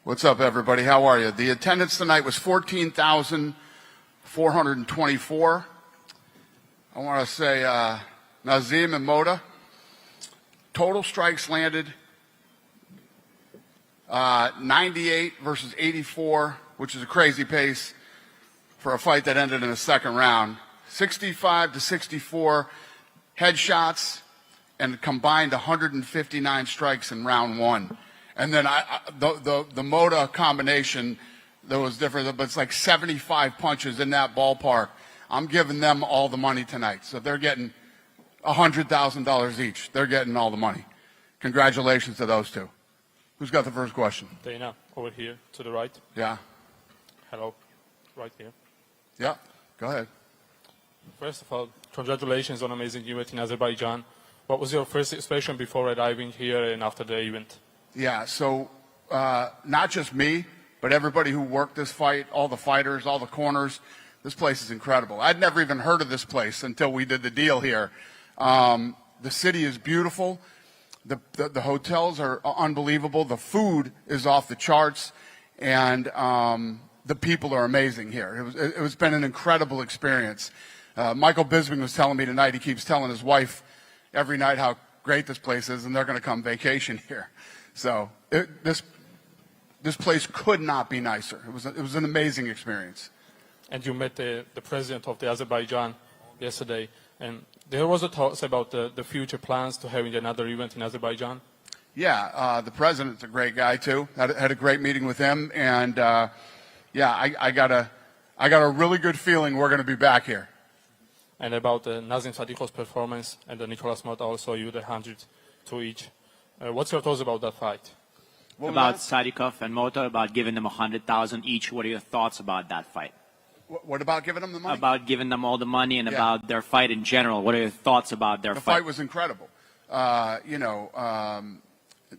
What's up, everybody? How are you? The attendance tonight was 14,424. I want to say Nazim and Moda. Total strikes landed 98 versus 84, which is a crazy pace for a fight that ended in the second round. 65 to 64 headshots and combined 159 strikes in round one. And then the Moda combination, that was different, but it's like 75 punches in that ballpark. I'm giving them all the money tonight. So they're getting $100,000 each. They're getting all the money. Congratulations to those two. Who's got the first question? Dana, over here to the right. Yeah. Hello, right here. Yeah, go ahead. First of all, congratulations on amazing event in Azerbaijan. What was your first expression before arriving here and after the event? Yeah, so not just me, but everybody who worked this fight, all the fighters, all the corners. This place is incredible. I'd never even heard of this place until we did the deal here. The city is beautiful. The hotels are unbelievable. The food is off the charts, and the people are amazing here. It's been an incredible experience. Michael Bisping was telling me tonight, he keeps telling his wife every night how great this place is, and they're going to come vacation here. So this place could not be nicer. It was an amazing experience. And you met the president of the Azerbaijan yesterday, and there was a talk about the future plans to having another event in Azerbaijan. Yeah, the president's a great guy too. Had a great meeting with him, and yeah, I got a really good feeling we're going to be back here. And about Nazim Sadikhov's performance and Nicolas Mott also, you the 100 to each. What's your thoughts about that fight? About Sadikhov and Mota, about giving them 100,000 each. What are your thoughts about that fight? What about giving them the money? About giving them all the money and about their fight in general. What are your thoughts about their fight? The fight was incredible. You know,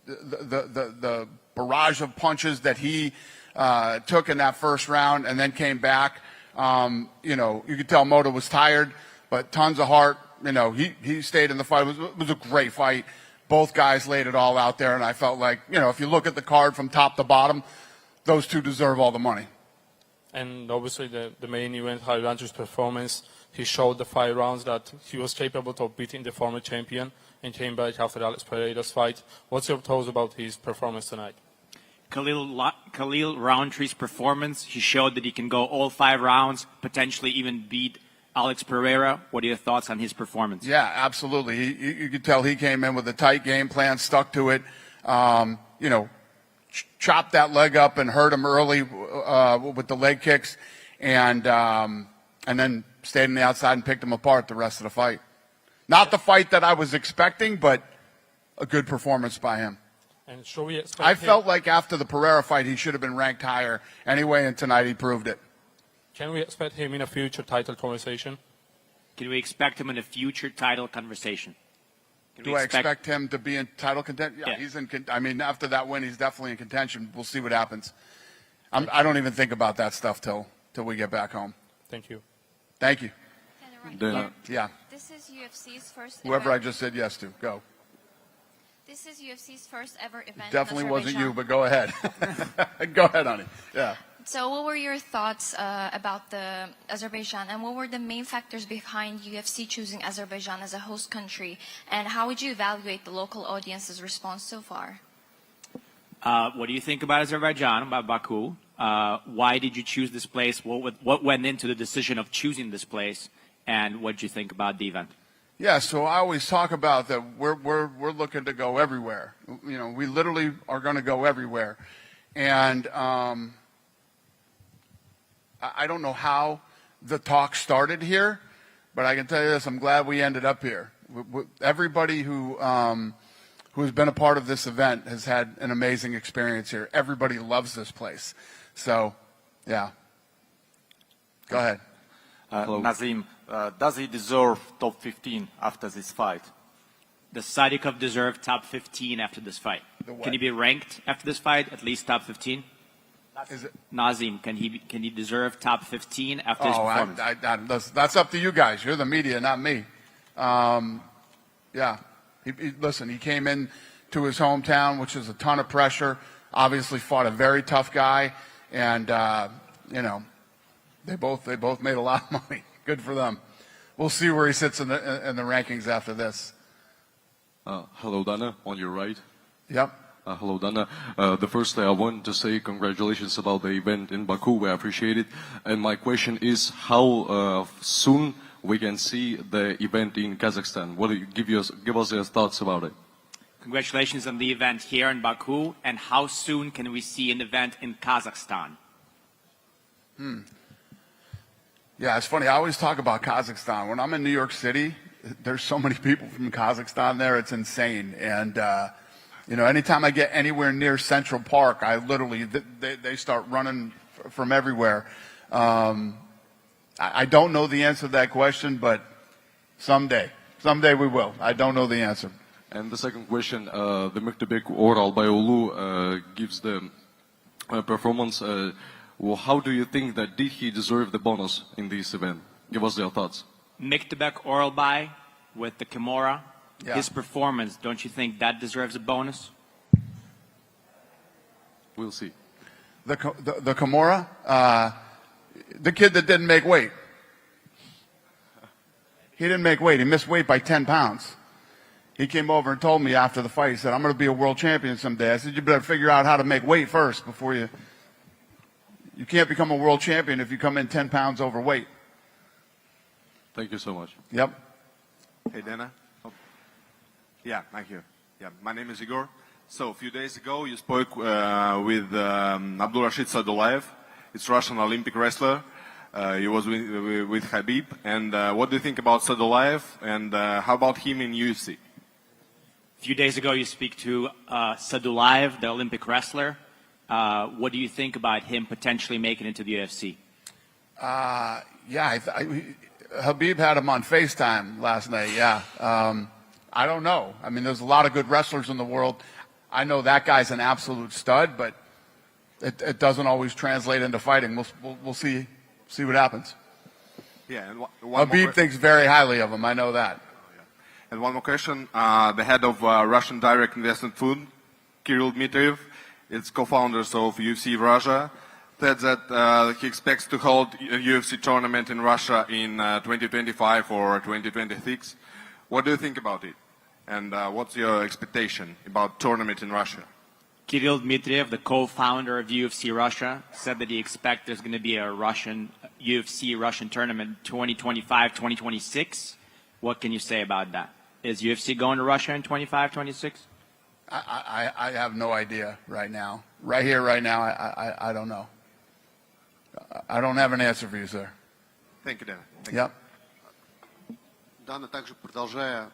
the barrage of punches that he took in that first round and then came back. You know, you could tell Mota was tired, but tons of heart. You know, he stayed in the fight. It was a great fight. Both guys laid it all out there, and I felt like, you know, if you look at the card from top to bottom, those two deserve all the money. And obviously the main event, Harilanchu's performance, he showed the 5 rounds that he was capable of beating the former champion and came back after Alex Pereira's fight. What's your thoughts about his performance tonight? Khalil Roundtree's performance, he showed that he can go all 5 rounds, potentially even beat Alex Pereira. What are your thoughts on his performance? Yeah, absolutely. You could tell he came in with a tight game plan, stuck to it. You know, chopped that leg up and hurt him early with the leg kicks, and then stayed on the outside and picked him apart the rest of the fight. Not the fight that I was expecting, but a good performance by him. And should we expect I felt like after the Pereira fight, he should have been ranked higher anyway, and tonight he proved it. Can we expect him in a future title conversation? Can we expect him in a future title conversation? Do I expect him to be in title contention? Yeah, he's in. I mean, after that win, he's definitely in contention. We'll see what happens. I don't even think about that stuff till we get back home. Thank you. Thank you. Yeah. This is UFC's first. Whoever I just said yes to, go. This is UFC's first ever event. Definitely wasn't you, but go ahead. Go ahead, honey. Yeah. So, what were your thoughts about the Azerbaijan, and what were the main factors behind UFC choosing Azerbaijan as a host country, and how would you evaluate the local audience's response so far? What do you think about Azerbaijan, about Baku? Why did you choose this place? What went into the decision of choosing this place, and what did you think about the event? Yeah, so I always talk about that we're looking to go everywhere. You know, we literally are going to go everywhere, and I don't know how the talk started here, but I can tell you this: I'm glad we ended up here. Everybody who has been a part of this event has had an amazing experience here. Everybody loves this place. So, yeah. Go ahead. Nazim, does he deserve top 15 after this fight? Does Sadikhov deserve top 15 after this fight? Can he be ranked after this fight, at least top 15? Is it Nazim, can he deserve top 15 after his performance? That's up to you guys. You're the media, not me. Yeah. Listen, he came in to his hometown, which is a ton of pressure. obviously fought a very tough guy, and they both made a lot of money. Good for them. We'll see where he sits in the rankings after this. Hello, Dana, on your right. Yep. Hello, Dana. The first I want to say congratulations about the event in Baku. We appreciate it. And my question is, how soon we can see the event in Kazakhstan? What do you give us your thoughts about it? Congratulations on the event here in Baku, and how soon can we see an event in Kazakhstan? Yeah, it's funny. I always talk about Kazakhstan. When I'm in New York City, there's so many people from Kazakhstan there. It's insane. And, anytime I get anywhere near Central Park, I literally, they start running from everywhere. I don't know the answer to that question, but someday we will. I don't know the answer. And the second question, the Mektebec Oral Bayolu gives the performance. How do you think that did he deserve the bonus in this event? Give us your thoughts. Mektebec Oralbay with the Kimura, Yeah. his performance, don't you think that deserves a bonus? We'll see. The Kimura, the kid that didn't make weight. He didn't make weight. He missed weight by 10 pounds. He came over and told me after the fight, he said, I'm going to be a world champion someday. I said, you better figure out how to make weight first before you can't become a world champion if you come in 10 pounds overweight. Thank you so much. Yep. Hey, Dana. Oh. Yeah, I'm here. Yeah, my name is Igor. So a few days ago, you spoke with Abdulrashid Sadulayev. It's Russian Olympic wrestler. He was with Khabib. And what do you think about Sadulayev? And how about him in UFC? A few days ago, you speak to Sadulayev, the Olympic wrestler. What do you think about him potentially making it to the UFC? Khabib had him on FaceTime last night, yeah. I don't know. I mean, there's a lot of good wrestlers in the world. I know that guy's an absolute stud, but it doesn't always translate into fighting. We'll see what happens. Yeah, and Khabib thinks very highly of him. I know that. And one more question. The head of Russian Direct Investment Fund, Kirill Dmitriev, it's co-founders of UFC Russia, said that he expects to hold a UFC tournament in Russia in 2025 or 2026. What do you think about it? And what's your expectation about tournament in Russia? Kirill Dmitriev, the co-founder of UFC Russia, said that he expects there's going to be a UFC Russian tournament 2025, 2026. What can you say about that? Is UFC going to Russia in 25, 26? I have no idea right now. Right here, right now, I don't know. I don't have an answer for you, sir. Thank you, Dan. Yep. Дана, также продолжая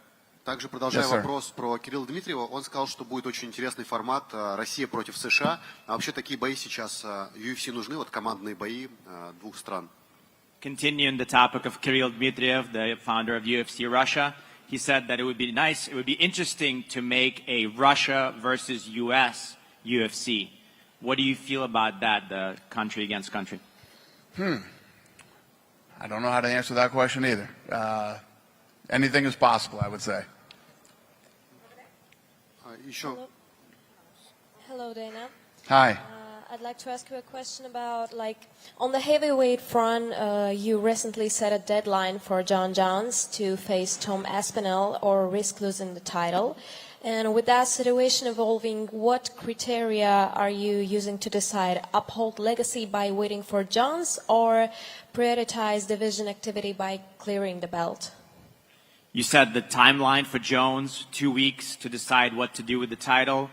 Yes, sir. вопрос про Кирилла Дмитриева, он сказал, что будет очень интересный формат Россия против США. А вообще такие бои сейчас UFC нужны, вот командные бои двух стран. Continuing the topic of Kirill Dmitriev, the founder of UFC Russia, he said that it would be nice, it would be interesting to make a Russia versus US UFC. What do you feel about that, the country against country? I don't know how to answer that question either. Anything is possible, I would say. Еще Hello, Dana. Hi. I'd like to ask you a question about, on the heavyweight front, you recently set a deadline for Jon Jones to face Tom Aspinall or risk losing the title. And with that situation evolving, what criteria are you using to decide uphold legacy by waiting for Jones or prioritize division activity by clearing the belt? You said the timeline for Jones, 2 weeks to decide what to do with the title,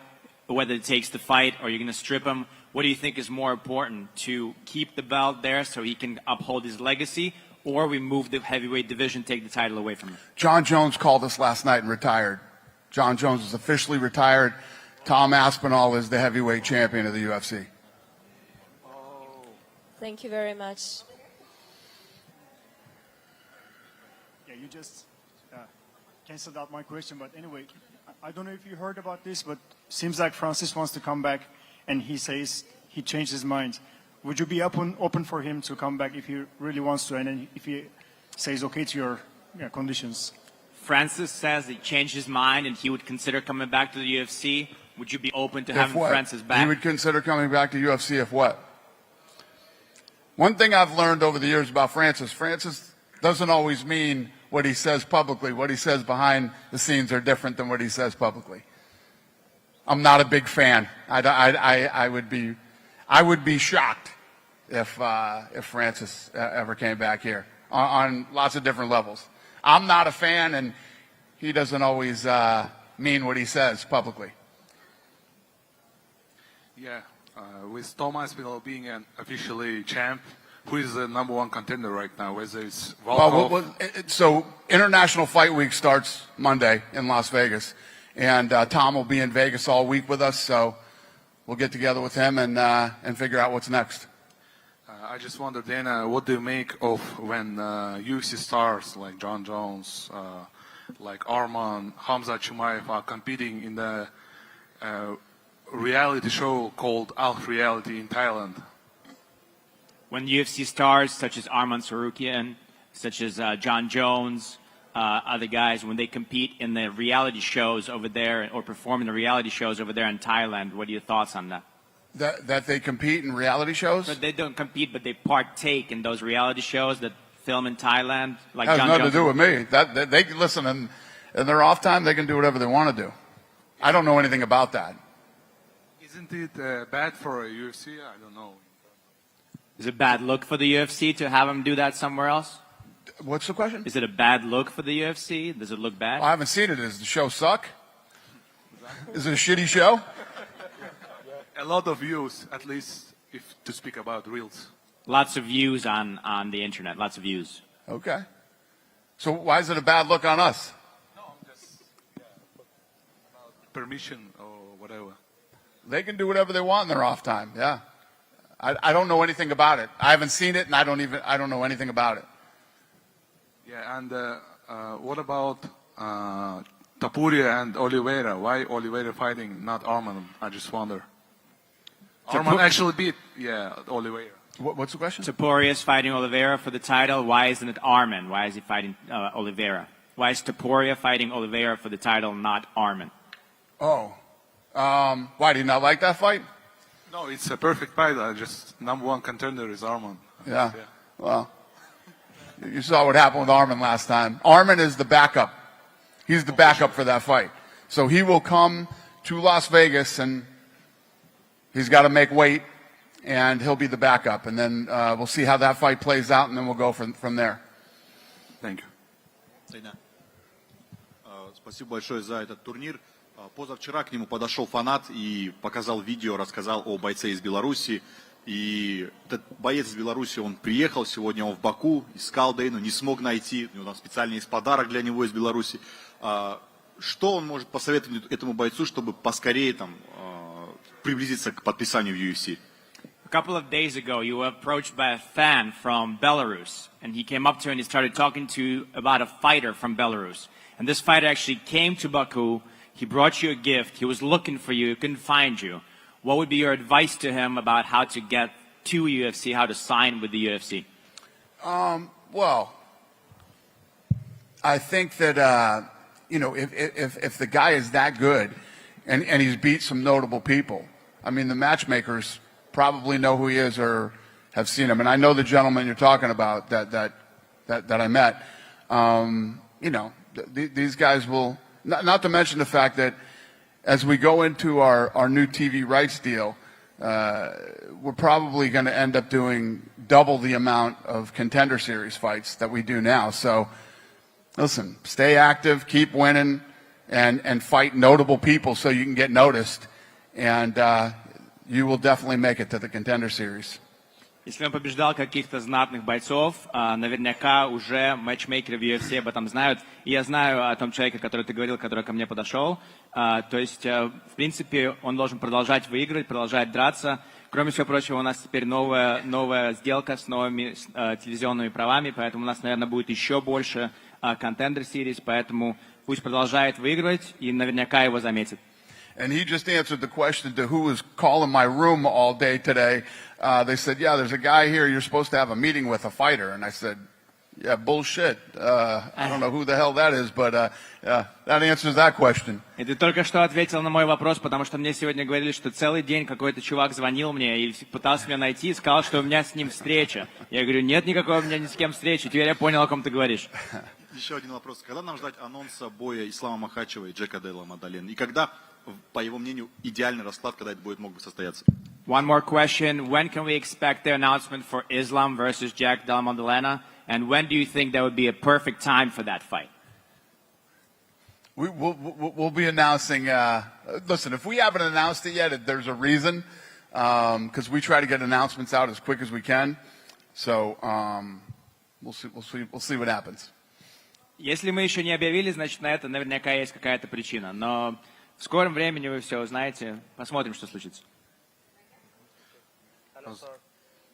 whether it takes the fight or you're going to strip him. What do you think is more important, to keep the belt there so he can uphold his legacy, or we move the heavyweight division, take the title away from him? Jon Jones called us last night and retired. Jon Jones is officially retired. Tom Aspinall is the heavyweight champion of the UFC. Thank you very much. Yeah, you just canceled out my question, but anyway, I don't know if you heard about this, but seems like Francis wants to come back, and he says he changed his mind. Would you be open for him to come back if he really wants to, and then if he says okay to your conditions? Francis says he changed his mind and he would consider coming back to the UFC. Would you be open to If having what? Francis He back? would consider coming back to UFC if what? One thing I've learned over the years about Francis doesn't always mean what he says publicly. What he says behind the scenes are different than what he says publicly. I'm not a big fan. I would be shocked if Francis ever came back here on lots of different levels. I'm not a fan, and he doesn't always mean what he says publicly. Yeah, with Tom Aspinall being an officially champ, who is the #1 contender right now? Whether it's Volkov? So International Fight Week starts Monday in Las Vegas, and Tom will be in Vegas all week with us. So we'll get together with him and figure out what's next. I just wonder, Dana, what do you make of when UFC stars like Jon Jones, like Arman, Hamza Chimaev are competing in the reality show called Alf Reality in Thailand? When UFC stars such as Arman Tsarukyan, such as Jon Jones, other guys, when they compete in the reality shows over there or perform in the reality shows over there in Thailand, what are your thoughts on that? That they compete in reality shows? But they don't compete, but they partake in those reality shows that film in Thailand, like Has Jon nothing Jones. to do with me. That they can listen, and in their off time they can do whatever they want to do. I don't know anything about that. Isn't it bad for UFC? I don't know. Is it a bad look for the UFC to have them do that somewhere else? What's the question? Is it a bad look for the UFC? Does it look bad? I haven't seen it. Does the show suck? Is it a shitty show? A lot of views, at least if to speak about reels. Lots of views on the internet. Lots of views. Okay. So why is it a bad look on us? No, I'm just about permission or whatever. They can do whatever they want in their off time. Yeah. I don't know anything about it. I haven't seen it, and I don't know anything about it. Yeah, and what about Tapuria and Oliveira? Why Oliveira fighting, not Arman? I just wonder. Arman actually beat, Oliveira. What's the question? Taporia is fighting Oliveira for the title. Why isn't it Arman? Why is he fighting Oliveira? Why is Taporia fighting Oliveira for the title, not Arman? Oh. Why, do you not like that fight? No, it's a perfect fight. Just #1 contender is Arman. Yeah. Well, you saw what happened with Arman last time. Arman is the backup. He's the backup for that fight. So he will come to Las Vegas, and he's got to make weight, and he'll be the backup. And then we'll see how that fight plays out, and then we'll go from there. Thank you. Спасибо большое за этот турнир. Позавчера к нему подошел фанат и показал видео, рассказал о бойце из Беларуси. И этот боец из Беларуси, он приехал, сегодня он в Баку, искал Дейну, не смог найти. У него там специально есть подарок для него из Беларуси. Что он может посоветовать этому бойцу, чтобы поскорее там приблизиться к подписанию в UFC? A couple of days ago, you were approached by a fan from Belarus, and he came up to you and he started talking to you about a fighter from Belarus. And this fighter actually came to Baku. He brought you a gift. He was looking for you. He couldn't find you. What would be your advice to him about how to get to UFC, how to sign with the UFC? Well, I think that, if the guy is that good and he's beat some notable people, I mean, the matchmakers probably know who he is or have seen him. And I know the gentleman you're talking about that I met. These guys will, not to mention the fact that as we go into our new TV rights deal, we're probably going to end up doing double the amount of Contender Series fights that we do now. So, listen, stay active, keep winning, and fight notable people so you can get noticed. And you will definitely make it to the Contender Series. Если он побеждал каких-то знатных бойцов, наверняка уже матчмейкеры в UFC об этом знают. И я знаю о том человеке, который ты говорил, который ко мне подошел. То есть, в принципе, он должен продолжать выигрывать, продолжать драться. Кроме всего прочего, у нас теперь новая сделка с новыми телевизионными правами, поэтому у нас, наверное, будет еще больше Contender Series, поэтому пусть продолжает выигрывать, и наверняка его заметят. And he just answered the question to who was calling my room all day today. They said, yeah, there's a guy here you're supposed to have a meeting with, a fighter. And I said, Yeah, bullshit. I don't know who the hell that is, but that answers that question. И ты только что ответил на мой вопрос, потому что мне сегодня говорили, что целый день какой-то чувак звонил мне и пытался меня найти и сказал, что у меня с ним встреча. Я говорю, нет никакой у меня ни с кем встречи. Теперь я понял, о ком ты говоришь. Еще один вопрос. Когда нам ждать анонса боя Ислама Махачева и Джека Дейла Мадалена? И когда, по его мнению, идеальный расклад, когда это будет мог бы состояться? One more question. When can we expect the announcement for Islam versus Jack Della Maddalena? And when do you think that would be a perfect time for that fight? We'll be announcing. Listen, if we haven't announced it yet, there's a reason, because we try to get announcements out as quick as we can. So we'll see what happens. Если мы еще не объявили, значит, на это наверняка есть какая-то причина. Но в скором времени вы все узнаете. Посмотрим, что случится. Hello, sir.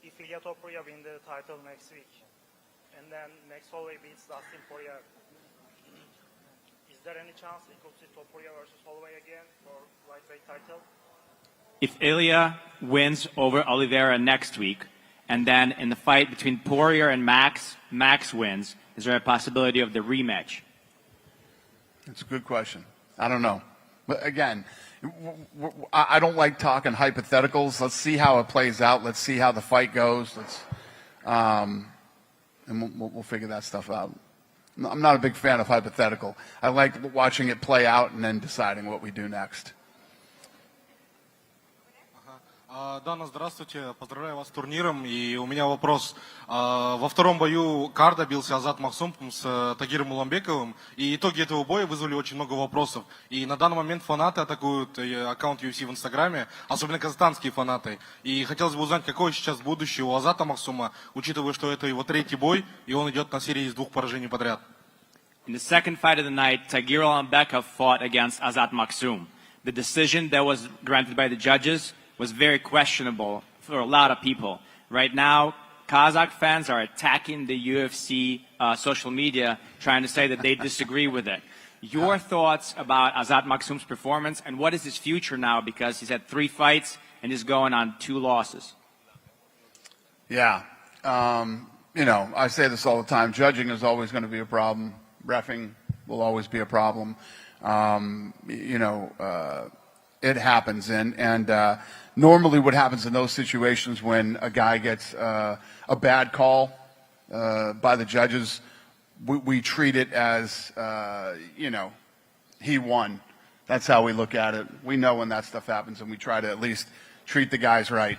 If Ilya Topuria win the title next week, and then next Holloway beats Dustin Poirier, is there any chance we could see Topuria versus Holloway again for lightweight title? If Ilya wins over Oliveira next week, and then in the fight between Poirier and Max wins, is there a possibility of the rematch? It's a good question. I don't know. But again, I don't like talking hypotheticals. Let's see how it plays out. Let's see how the fight goes. And we'll figure that stuff out. I'm not a big fan of hypothetical. I like watching it play out and then deciding what we do next. Дана, здравствуйте, поздравляю вас с турниром, и у меня вопрос. Во втором бою карда бился Азат Махсумов с Тагиром Уламбековым, и итоги этого боя вызвали очень много вопросов. И на данный момент фанаты атакуют аккаунт UFC в Инстаграме, особенно казахстанские фанаты. И хотелось бы узнать, какое сейчас будущее у Азата Махсума, учитывая, что это его третий бой, и он идет на серии из 2 поражений подряд. In the second fight of the night, Tagir Ulanbekov fought against Azat Maksum. The decision that was granted by the judges was very questionable for a lot of people. Right now, Kazakh fans are attacking the UFC social media, trying to say that they disagree with it. Your thoughts about Azat Maksum's performance, and what is his future now, because he's had 3 fights and is going on 2 losses? Yeah. You know, I say this all the time. Judging is always going to be a problem. Reffing will always be a problem. It happens. And normally what happens in those situations when a guy gets a bad call by the judges, we treat it as, he won. That's how we look at it. We know when that stuff happens, and we try to at least treat the guys right.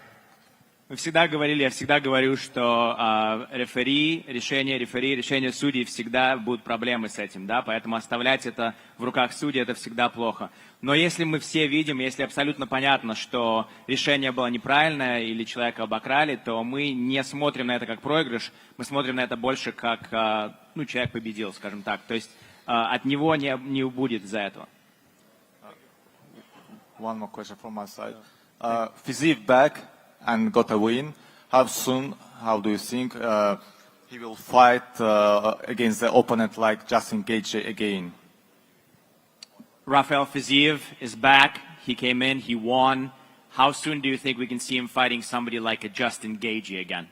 Мы всегда говорили, я всегда говорю, что решение судей всегда будут проблемы с этим, да, поэтому оставлять это в руках судей, это всегда плохо. Но если мы все видим, если абсолютно понятно, что решение было неправильное или человека обокрали, то мы не смотрим на это как проигрыш, мы смотрим на это больше как, человек победил, скажем так. То есть от него не убудет из-за этого. One more question from my side. Fiziev back and got a win. How soon, how do you think he will fight against the opponent like Justin Gaethje again? Rafael Fiziev is back. He came in, he won. How soon do you think we can see him fighting somebody like a Justin Gaethje again?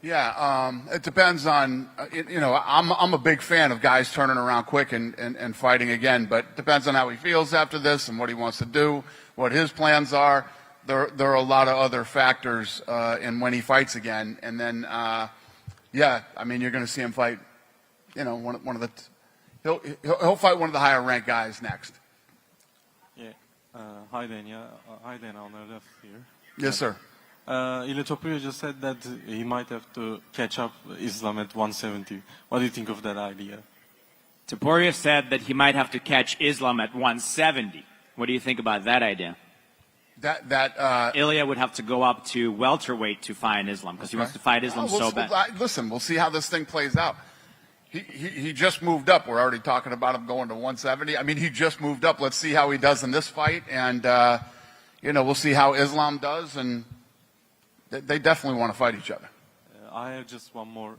Yeah, it depends on, I'm a big fan of guys turning around quick and fighting again, but it depends on how he feels after this and what he wants to do, what his plans are. There are a lot of other factors in when he fights again. And then, you're going to see him fight, one of the, he'll fight one of the higher ranked guys next. Yeah. Hi, Dania. Hi, Dana, on the left here. Yes, sir. Ilya Topuria just said that he might have to catch up Islam at 170. What do you think of that idea? Topuria said that he might have to catch Islam at 170. What do you think about that idea? Ilya would have to go up to welterweight to fight Islam because he wants to fight Islam so bad. Listen, we'll see how this thing plays out. He just moved up. We're already talking about him going to 170. I mean, he just moved up. Let's see how he does in this fight, and we'll see how Islam does. And they definitely want to fight each other. I have just one more.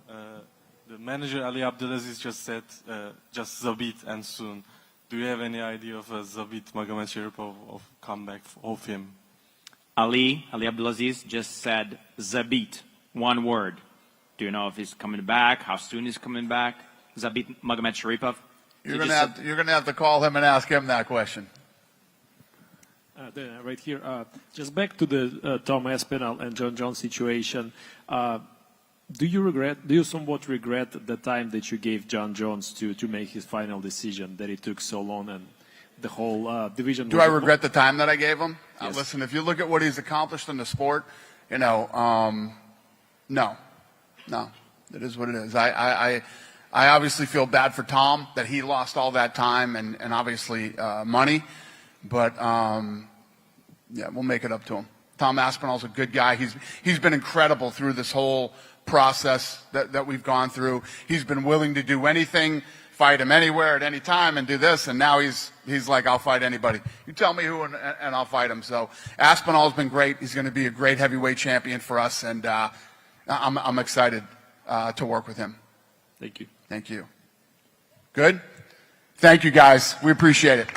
The manager Ali Abdelaziz just said just Zabit and soon. Do you have any idea of a Zabit Magomedsharipov of comeback of him? Ali Abdelaziz just said Zabit, one word. Do Do you know if he's coming back? How soon he's coming back? Zabit Magomedsharipov? You're gonna have to call him and ask him that question. Right here, just back to the Tom Aspinall and Jon Jones situation. Do you somewhat regret the time that you gave Jon Jones to make his final decision, that it took so long and the whole division? Do I regret the time that I gave him? Yes. Listen, if you look at what he's accomplished in the sport, you know, no, it is what it is. I obviously feel bad for Tom that he lost all that time and obviously money, but yeah, we'll make it up to him. Tom Aspinall's a good guy. He's been incredible through this whole process that we've gone through. He's been willing to do anything, fight him anywhere at any time and do this, and now he's like, I'll fight anybody. You tell me who and I'll fight him. So Aspinall's been great. He's going to be a great heavyweight champion for us, and I'm excited to work with him. Thank you. Thank you. Good? Thank you, guys. We appreciate it.